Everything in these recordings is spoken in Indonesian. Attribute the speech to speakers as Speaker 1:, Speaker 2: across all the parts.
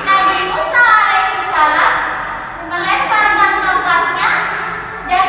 Speaker 1: Nabi Musa alaihissalam melemparkan tongkatnya dan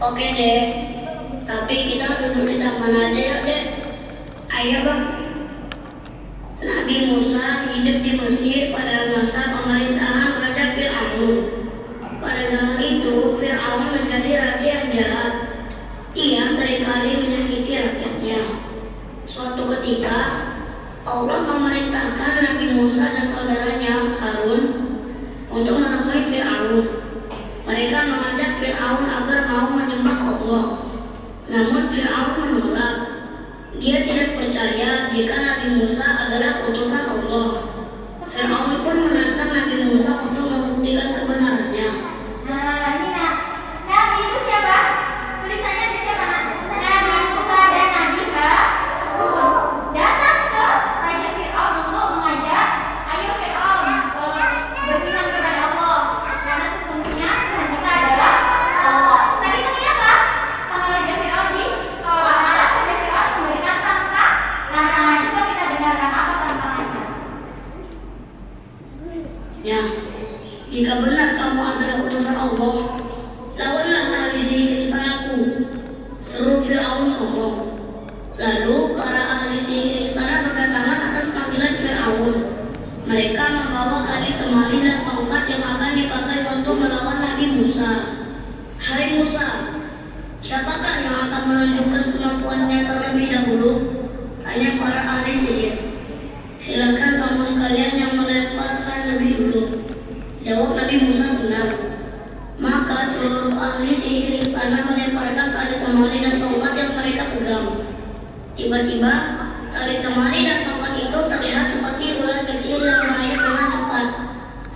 Speaker 1: Oke deh, tapi kita duduk di taman aja ya dek. Ayo bang. Nabi Musa hidup di Mesir pada masa pemerintahan Raja Fir'aun. Pada zaman itu, Fir'aun menjadi raja yang jahat. Ia seringkali menyakiti rakyatnya. Suatu ketika, Allah memerintahkan Nabi Musa dan saudaranya Harun untuk menemui Fir'aun. Mereka mengajak Fir'aun agar mau menyembah Allah. Namun Fir'aun menolak. Dia tidak percaya jika Nabi Musa adalah utusan Allah. Fir'aun pun menantang Nabi Musa untuk membuktikan kebenarannya.
Speaker 2: Nah, ini nak. Nabi itu siapa? Tulisannya ada siapa nak? Nabi Musa dan Nabi Harun datang ke Raja Fir'aun untuk mengajak, ayo Fir'aun beriman kepada Allah, karena sesungguhnya Tuhan kita adalah Allah. Tadi itu siapa? Sama Raja Fir'aun di kalau Raja Fir'aun memberikan tantang. Nah, coba kita dengarkan apa tantangannya.
Speaker 1: Ya, jika benar kamu adalah utusan Allah, lawanlah ahli sihir istanaku, seru Fir'aun sombong. Lalu para ahli sihir istana berdatangan atas panggilan Fir'aun. Mereka membawa tali temali dan tongkat yang akan dipakai untuk melawan Nabi Musa. Hai Musa, siapakah yang akan menunjukkan kemampuannya terlebih dahulu? Tanya para ahli sihir. Silakan kamu sekalian yang melemparkan lebih dulu, jawab Nabi Musa tenang. Maka seluruh ahli sihir istana melemparkan tali temali dan tongkat yang mereka pegang. Tiba-tiba tali temali dan tongkat itu terlihat seperti ular kecil yang merayap dengan cepat.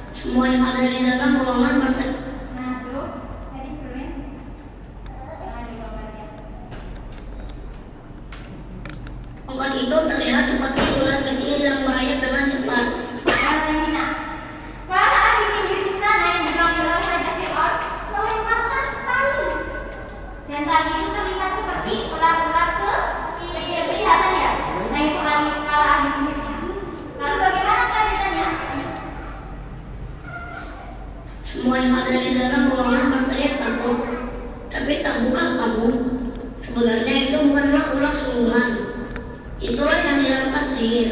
Speaker 1: Semua yang ada di dalam ruangan berteriak.
Speaker 2: Nah, tuh, tadi sebelumnya jangan digambarnya.
Speaker 1: Tongkat itu terlihat seperti ular kecil yang merayap dengan cepat.
Speaker 2: Para ahli sihir istana yang dipanggil oleh Raja Fir'aun melemparkan tali. Dan tali itu terlihat seperti ular-ular kecil. Kelihatan ya? Nah, itu para ahli sihirnya. Lalu bagaimana kelanjutannya?
Speaker 1: Semua yang ada di dalam ruangan berteriak takut. Tapi tahukah kamu, sebenarnya itu bukanlah ular sungguhan. Itulah yang dinamakan sihir.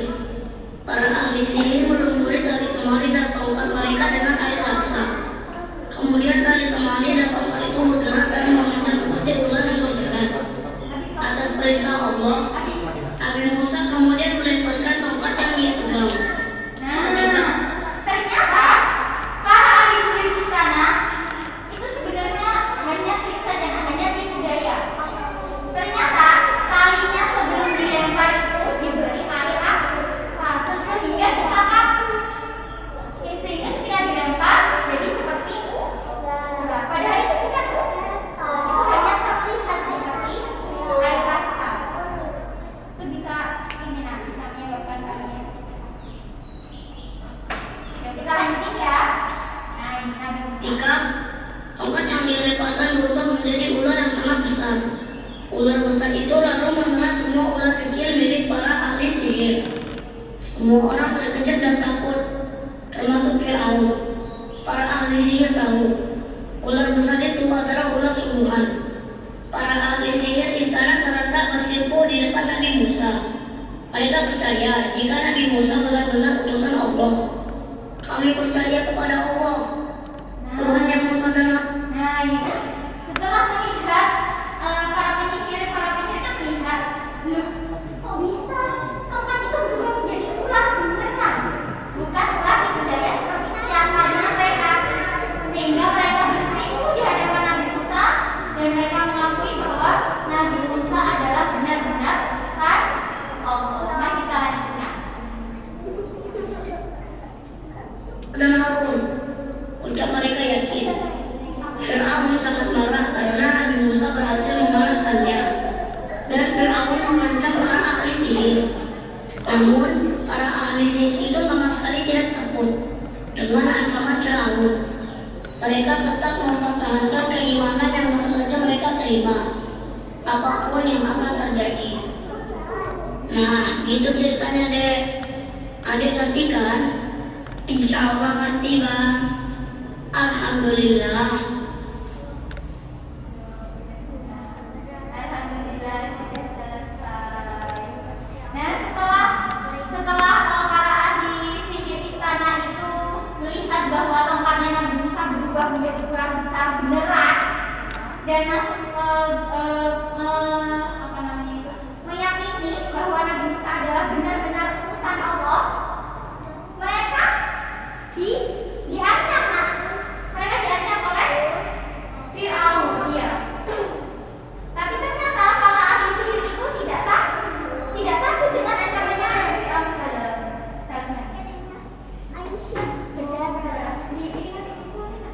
Speaker 1: Para ahli sihir melumuri tali temali dan tongkat mereka dengan air laksa. Kemudian tali temali dan tongkat itu bergerak dan mengejar seperti ular yang berjalan. Atas perintah Allah, Nabi Musa kemudian melemparkan tongkat yang dia pegang. Seketika,
Speaker 2: Ternyata para ahli sihir istana itu sebenarnya hanya trik saja, hanya tipu daya. Ternyata talinya sebelum dilempar itu diberi air sehingga bisa kaku. Sehingga ketika dilempar jadi seperti ular. Padahal itu bukan ular. Itu hanya terlihat seperti air laksa. Itu bisa bisa menyebabkan kami. Ya, kita lanjutin ya. Nah, ini Nabi Musa.
Speaker 1: jika tongkat yang dilemparkan berubah menjadi ular yang sangat besar. Ular besar itu lalu menelan semua ular kecil milik para ahli sihir. Semua orang terkejut dan takut, termasuk Fir'aun. Para ahli sihir tahu ular besar itu adalah ular sungguhan. Para ahli sihir istana serentak bersimpuh di depan Nabi Musa. Mereka percaya jika Nabi Musa benar-benar utusan Allah. Kami percaya kepada Allah, Tuhan yang Musa adalah.
Speaker 2: Nah, ini setelah melihat para penyihir kan melihat, loh, kok bisa tongkat itu berubah menjadi ular beneran, bukan ular tipu daya seperti yang tadinya mereka. Sehingga mereka bersimpuh di hadapan Nabi Musa dan mereka mengakui bahwa Nabi Musa adalah benar-benar utusan Allah. Mari kita lanjutkan.
Speaker 1: Dan Harun, ucap mereka yakin. Fir'aun sangat marah karena Nabi Musa berhasil mengalahkannya. Dan Fir'aun mengancam para ahli sihir. Namun, para ahli sihir itu sama sekali tidak takut dengan ancaman Fir'aun. Mereka tetap mempertahankan keimanan yang baru saja mereka terima, apapun yang akan terjadi. Nah, gitu ceritanya dek. Adik ngerti kan? Insya Allah ngerti bang. Alhamdulillah.
Speaker 2: bahwa tempatnya Nabi Musa berubah menjadi ular besar beneran dan masuk apa namanya itu, meyakini bahwa Nabi Musa adalah benar-benar utusan Allah, mereka diancam, nah. Mereka diancam oleh Fir'aun, iya. Tapi ternyata para ahli sihir itu tidak takut dengan ancamannya Fir'aun terhadap benar. Ini masih visualnya.